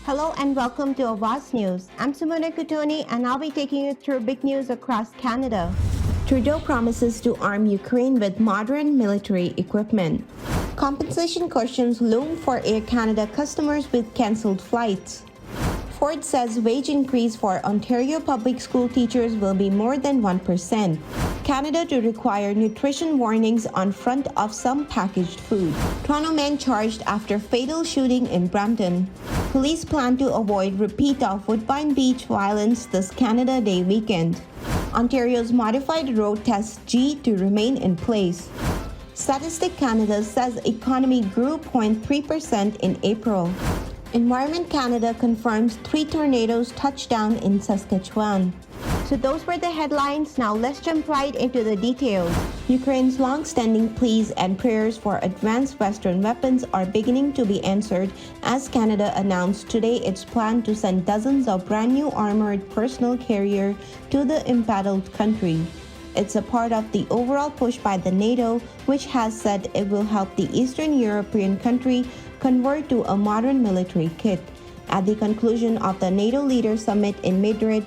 Hello and welcome to Awaz News. I'm Simona Kutoni and I'll be taking you through big news across Canada. Trudeau promises to arm Ukraine with modern military equipment. Compensation questions loom for Air Canada customers with cancelled flights. Ford says wage increase for Ontario public school teachers will be more than 1%. Canada to require nutrition warnings on front of some packaged food. Toronto man charged after fatal shooting in Brampton. Police plan to avoid repeat of Woodbine Beach violence this Canada Day weekend. Ontario's modified road test G to remain in place. Statistic Canada says economy grew 0.3% in April. Environment Canada confirms 3 tornadoes touched down in Saskatchewan. So those were the headlines. Now let's jump right into the details. Ukraine's long-standing pleas and prayers for advanced Western weapons are beginning to be answered as Canada announced today its plan to send dozens of brand new armored personnel carrier to the embattled country. It's a part of the overall push by the NATO, which has said it will help the Eastern European country convert to a modern military kit. At the conclusion of the NATO Leader Summit in Madrid,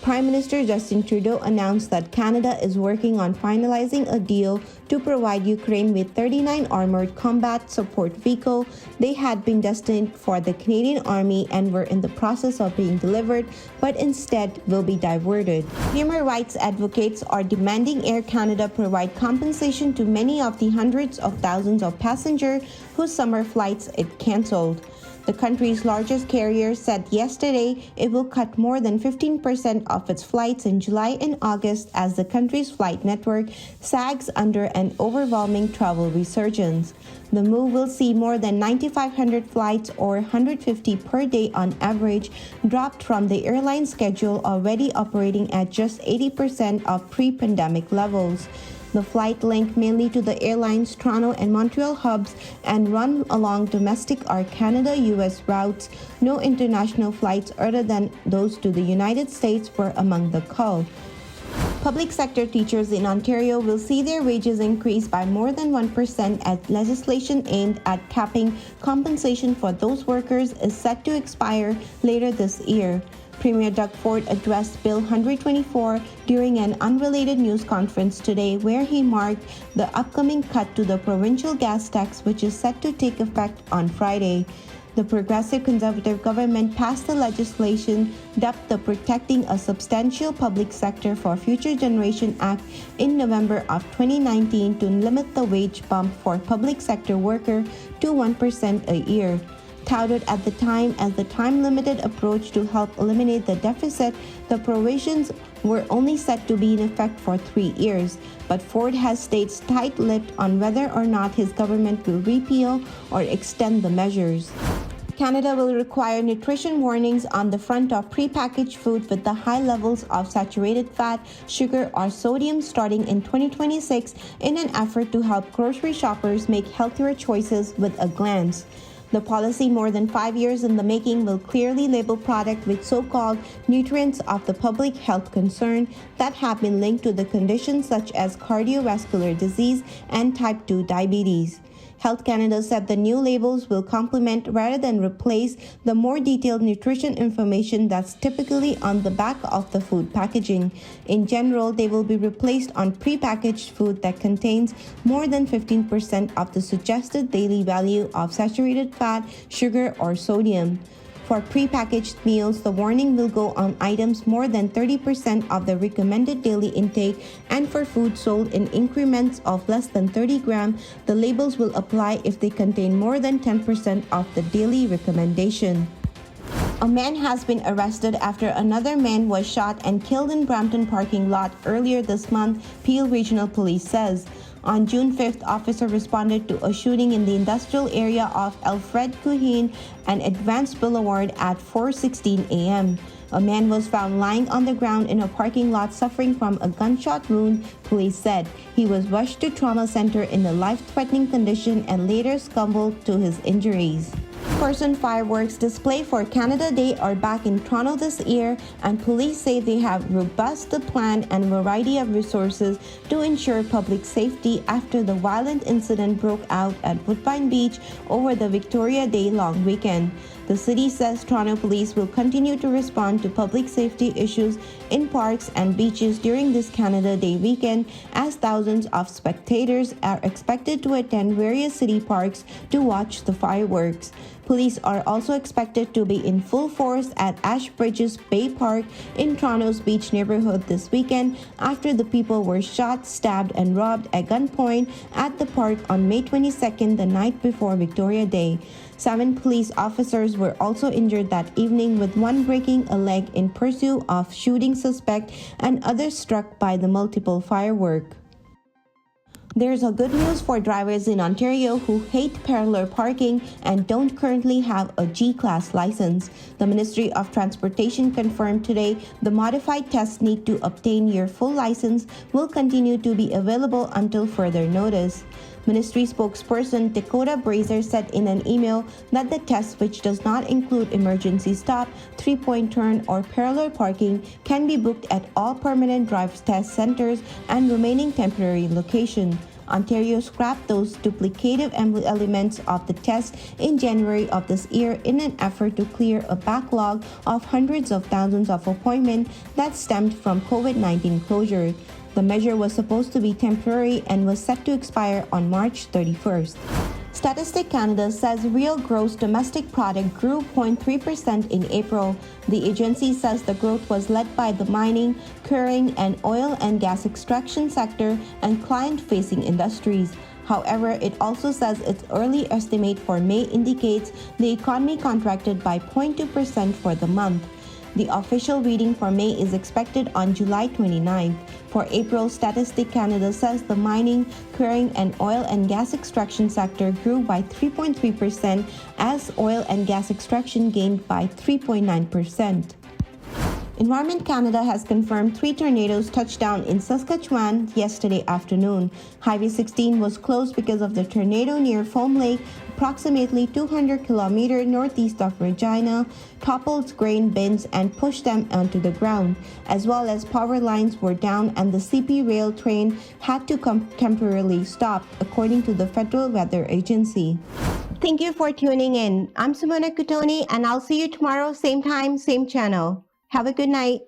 Prime Minister Justin Trudeau announced that Canada is working on finalizing a deal to provide Ukraine with 39 armored combat support vehicles. They had been destined for the Canadian Army and were in the process of being delivered, but instead will be diverted. Human rights advocates are demanding Air Canada provide compensation to many of the hundreds of thousands of passengers whose summer flights it cancelled. The country's largest carrier said yesterday it will cut more than 15% of its flights in July and August as the country's flight network sags under an overwhelming travel resurgence. The move will see more than 9,500 flights, or 150 per day on average, dropped from the airline schedule already operating at just 80% of pre-pandemic levels. The flight link mainly to the airline's Toronto and Montreal hubs and run along domestic or Canada-US routes. No international flights other than those to the United States were among the call. Public sector teachers in Ontario will see their wages increase by more than 1% as legislation aimed at capping compensation for those workers is set to expire later this year. Premier Doug Ford addressed Bill 124 during an unrelated news conference today where he marked the upcoming cut to the provincial gas tax, which is set to take effect on Friday. The Progressive Conservative government passed the legislation dubbed the Protecting a Substantial Public Sector for Future Generation Act in November of 2019 to limit the wage bump for public sector workers to 1% a year. Touted at the time as the time-limited approach to help eliminate the deficit, the provisions were only set to be in effect for 3 years. But Ford has stayed tight-lipped on whether or not his government will repeal or extend the measures. Canada will require nutrition warnings on the front of prepackaged food with the high levels of saturated fat, sugar, or sodium starting in 2026 in an effort to help grocery shoppers make healthier choices with a glance. The policy, more than 5 years in the making, will clearly label products with so-called nutrients of the public health concern that have been linked to the conditions such as cardiovascular disease and type 2 diabetes. Health Canada said the new labels will complement rather than replace the more detailed nutrition information that's typically on the back of the food packaging. In general, they will be replaced on prepackaged food that contains more than 15% of the suggested daily value of saturated fat, sugar, or sodium. For prepackaged meals, the warning will go on items more than 30% of the recommended daily intake, and for food sold in increments of less than 30 grams, the labels will apply if they contain more than 10% of the daily recommendation. A man has been arrested after another man was shot and killed in Brampton parking lot earlier this month, Peel Regional Police says. On June 5th, officer responded to a shooting in the industrial area of Alfred Kuhin and Advanced Boulevard at 4:16 a.m. A man was found lying on the ground in a parking lot suffering from a gunshot wound, police said. He was rushed to trauma center in a life-threatening condition and later succumbed to his injuries. In-person fireworks display for Canada Day are back in Toronto this year, and police say they have robust plan and variety of resources to ensure public safety after the violent incident broke out at Woodbine Beach over the Victoria Day long weekend. The city says Toronto Police will continue to respond to public safety issues in parks and beaches during this Canada Day weekend, as thousands of spectators are expected to attend various city parks to watch the fireworks. Police are also expected to be in full force at Ashbridges Bay Park in Toronto's beach neighborhood this weekend after the people were shot, stabbed, and robbed at gunpoint at the park on May 22nd, the night before Victoria Day. 7 police officers were also injured that evening, with one breaking a leg in pursuit of shooting suspect and others struck by the multiple fireworks. There's a good news for drivers in Ontario who hate parallel parking and don't currently have a G-Class license. The Ministry of Transportation confirmed today the modified test need to obtain your full license will continue to be available until further notice. Ministry spokesperson Dakota Brazier said in an email that the test, which does not include emergency stop, three-point turn, or parallel parking, can be booked at all permanent drive test centers and remaining temporary locations. Ontario scrapped those duplicative elements of the test in January of this year in an effort to clear a backlog of hundreds of thousands of appointments that stemmed from COVID-19 closures. The measure was supposed to be temporary and was set to expire on March 31st. Statistics Canada says real gross domestic product grew 0.3% in April. The agency says the growth was led by the mining, quarrying, and oil and gas extraction sector and client-facing industries. However, it also says its early estimate for May indicates the economy contracted by 0.2% for the month. The official reading for May is expected on July 29th. For April, Statistics Canada says the mining, quarrying, and oil and gas extraction sector grew by 3.3% as oil and gas extraction gained by 3.9%. Environment Canada has confirmed 3 tornadoes touched down in Saskatchewan yesterday afternoon. Highway 16 was closed because of the tornado near Foam Lake, approximately 200 kilometers northeast of Regina, toppled grain bins and pushed them onto the ground, as well as power lines were down and the CP rail train had to temporarily stop, according to the Federal Weather Agency. Thank you for tuning in. I'm Simona Kutoni, and I'll see you tomorrow, same time, same channel. Have a good night.